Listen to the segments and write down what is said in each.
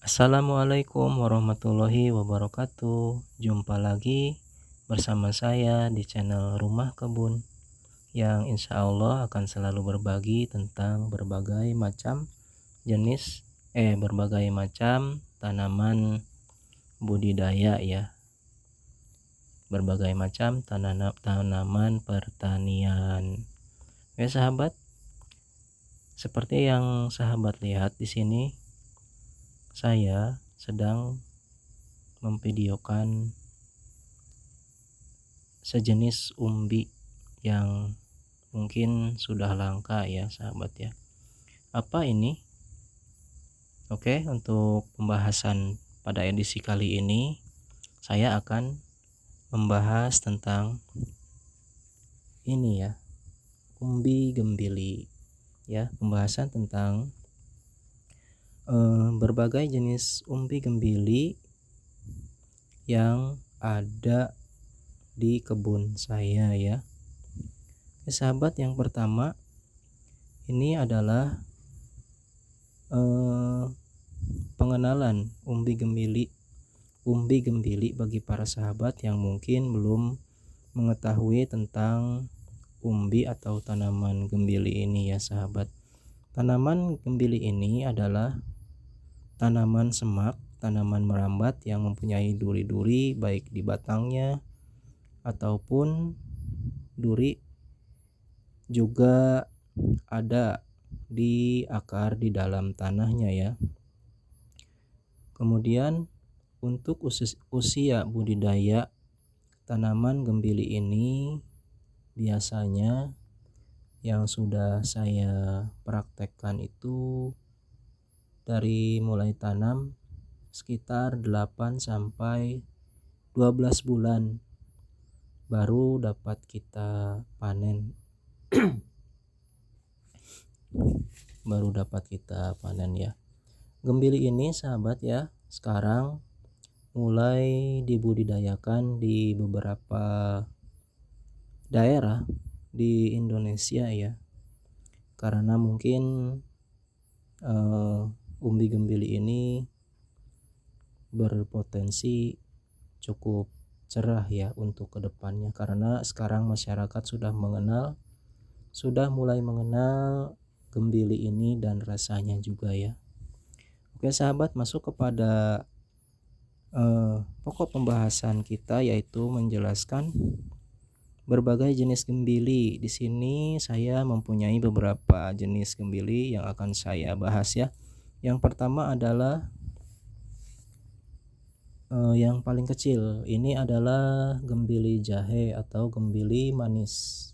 Assalamualaikum warahmatullahi wabarakatuh. Jumpa lagi bersama saya di channel Rumah Kebun yang insya Allah akan selalu berbagi tentang berbagai macam tanaman budidaya ya. Berbagai macam tanaman pertanian. Oke sahabat, seperti yang sahabat lihat di sini, saya sedang memvideokan sejenis umbi yang mungkin sudah langka ya sahabat ya. Apa ini? Oke, untuk pembahasan pada edisi kali ini saya akan membahas tentang ini ya, umbi gembili ya. Pembahasan tentang berbagai jenis umbi gembili yang ada di kebun saya ya. Sahabat, yang pertama ini adalah pengenalan umbi gembili bagi para sahabat yang mungkin belum mengetahui tentang umbi atau tanaman gembili ini ya sahabat. Tanaman gembili ini adalah tanaman semak, tanaman merambat yang mempunyai duri-duri baik di batangnya ataupun duri juga ada di akar di dalam tanahnya ya. Kemudian untuk usia budidaya tanaman gembili ini biasanya yang sudah saya praktekkan itu dari mulai tanam sekitar 8 sampai 12 bulan baru dapat kita panen. Ya. Gembili ini sahabat ya, sekarang mulai dibudidayakan di beberapa daerah di Indonesia ya. Karena mungkin umbi gembili ini berpotensi cukup cerah ya untuk kedepannya, karena sekarang masyarakat sudah mulai mengenal gembili ini dan rasanya juga ya. Oke sahabat, masuk kepada pokok pembahasan kita, yaitu menjelaskan berbagai jenis gembili. Di sini saya mempunyai beberapa jenis gembili yang akan saya bahas ya. Yang pertama adalah yang paling kecil. Ini adalah gembili jahe atau gembili manis.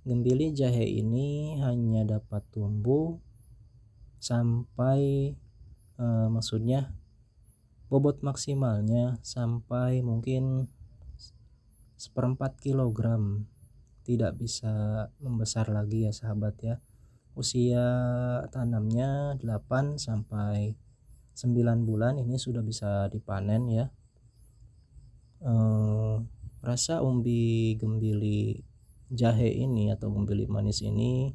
Gembili jahe ini hanya dapat tumbuh sampai maksudnya bobot maksimalnya sampai mungkin 1/4 kilogram, tidak bisa membesar lagi ya sahabat ya. Usia tanamnya 8 sampai 9 bulan ini sudah bisa dipanen ya. Rasa umbi gembili jahe ini atau gembili manis ini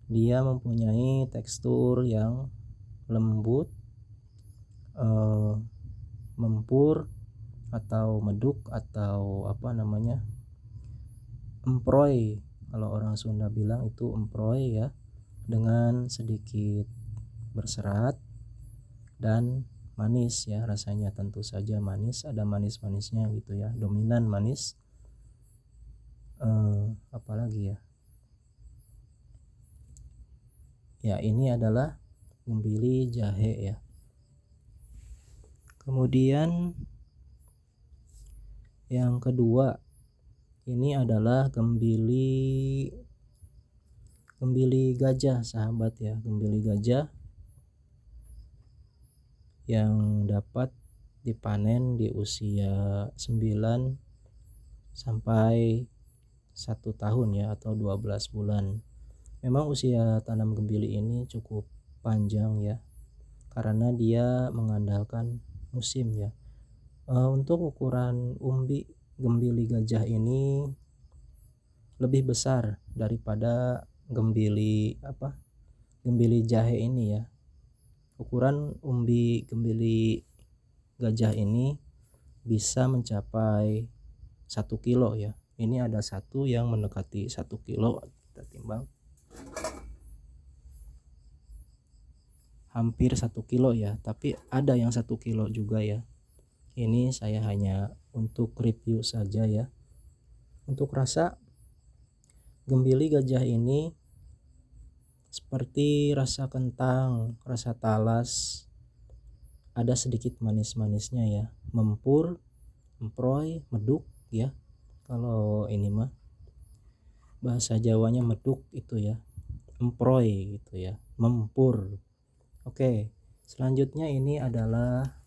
dia mempunyai tekstur yang lembut, mempur atau meduk atau emproy, kalau orang Sunda bilang itu emproy ya, dengan sedikit berserat dan manis ya. Rasanya tentu saja manis, ada manis-manisnya gitu ya, dominan manis. Apalagi ya, ini adalah gembili jahe ya. Kemudian yang kedua ini adalah gembili gajah sahabat ya. Gembili gajah yang dapat dipanen di usia 9 sampai 1 tahun ya, atau 12 bulan. Memang usia tanam gembili ini cukup panjang ya, karena dia mengandalkan musim ya. Untuk ukuran umbi gembili gajah ini lebih besar daripada gembili jahe ini ya. Ukuran umbi gembili gajah ini bisa mencapai 1 kilo ya. Ini ada satu yang mendekati 1 kilo, kita timbang. Hampir 1 kilo ya, tapi ada yang 1 kilo juga ya. Ini saya hanya untuk review saja ya. Untuk rasa, gembili gajah ini seperti rasa kentang, rasa talas, ada sedikit manis-manisnya ya, mempur, emproy, meduk ya. Kalau ini mah bahasa Jawanya meduk itu ya, emproy gitu ya, mempur. Oke, selanjutnya ini adalah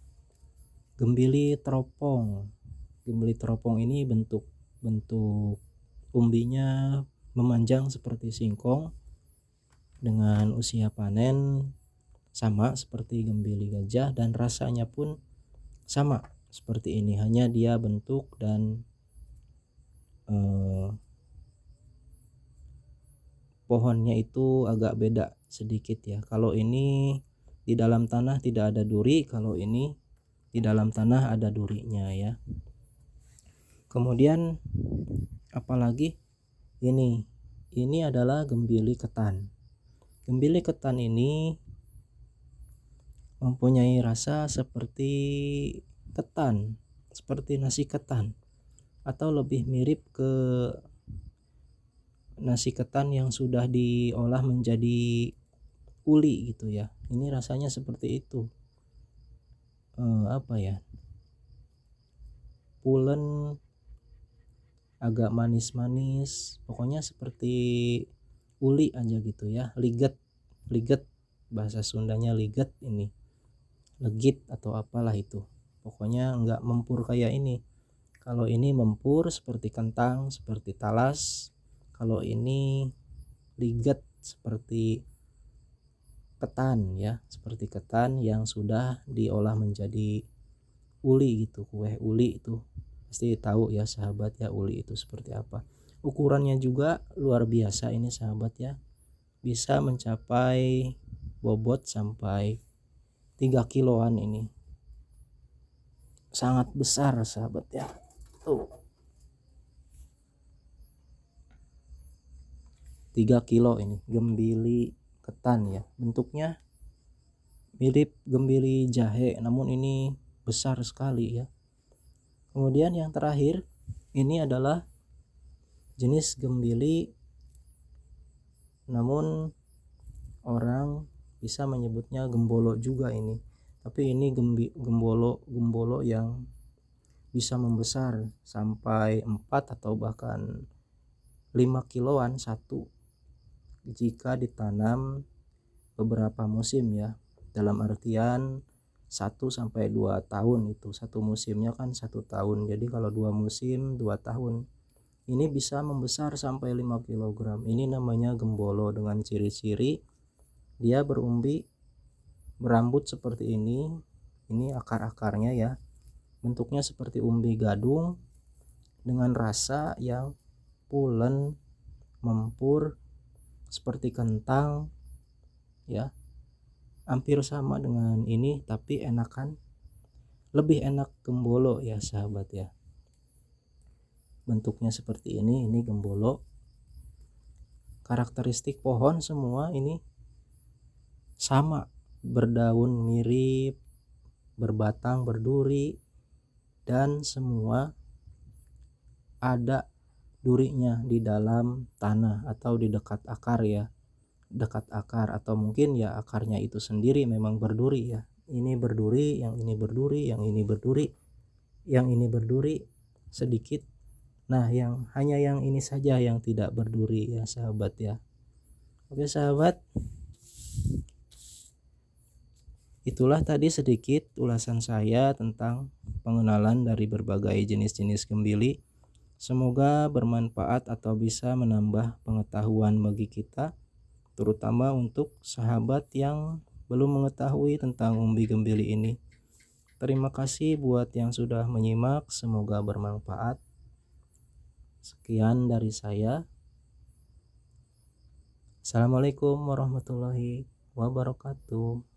gembili teropong. Gembili teropong ini bentuk umbinya memanjang seperti singkong dengan usia panen sama seperti gembili gajah, dan rasanya pun sama seperti ini, hanya dia bentuk dan pohonnya itu agak beda sedikit ya. Kalau ini di dalam tanah tidak ada duri, kalau ini di dalam tanah ada durinya ya. Kemudian apalagi ini adalah gembili ketan. Gembili ketan ini mempunyai rasa seperti ketan, seperti nasi ketan, atau lebih mirip ke nasi ketan yang sudah diolah menjadi uli gitu ya. Ini rasanya seperti itu, apa ya, pulen, agak manis-manis, pokoknya seperti uli aja gitu ya. Liget bahasa Sundanya, liget ini, legit atau apalah itu, pokoknya enggak mempur kayak ini. Kalau ini mempur seperti kentang, seperti talas. Kalau ini liget seperti ketan ya, seperti ketan yang sudah diolah menjadi uli gitu. Kue uli itu pasti tahu ya sahabat ya, uli itu seperti apa. Ukurannya juga luar biasa ini sahabat ya, bisa mencapai bobot sampai 3 kiloan. Ini sangat besar sahabat ya. Tuh, 3 kilo ini gembili ketan ya. Bentuknya mirip gembili jahe, namun ini besar sekali ya. Kemudian yang terakhir ini adalah jenis gembili, namun orang bisa menyebutnya gembolo juga ini. Tapi ini gembolo yang bisa membesar sampai 4 atau bahkan 5 kiloan satu jika ditanam beberapa musim ya. Dalam artian 1 sampai 2 tahun, itu satu musimnya kan 1 tahun. Jadi kalau 2 musim 2 tahun, ini bisa membesar sampai 5 kg. Ini namanya gembolo dengan ciri-ciri dia berumbi berambut seperti ini. Ini akar-akarnya ya, bentuknya seperti umbi gadung dengan rasa yang pulen, mempur, seperti kentang ya. Hampir sama dengan ini, tapi lebih enak gembolo ya sahabat ya. Bentuknya seperti ini gembolo. Karakteristik pohon semua ini sama, berdaun mirip, berbatang berduri, dan semua ada durinya di dalam tanah atau di dekat akar ya, dekat akar, atau mungkin ya akarnya itu sendiri memang berduri ya. Ini berduri, yang ini berduri, yang ini berduri, yang ini berduri sedikit. Nah, hanya yang ini saja yang tidak berduri ya sahabat ya. Oke sahabat, itulah tadi sedikit ulasan saya tentang pengenalan dari berbagai jenis-jenis gembili. Semoga bermanfaat atau bisa menambah pengetahuan bagi kita, terutama untuk sahabat yang belum mengetahui tentang umbi gembili ini. Terima kasih buat yang sudah menyimak, semoga bermanfaat. Sekian dari saya. Assalamualaikum warahmatullahi wabarakatuh.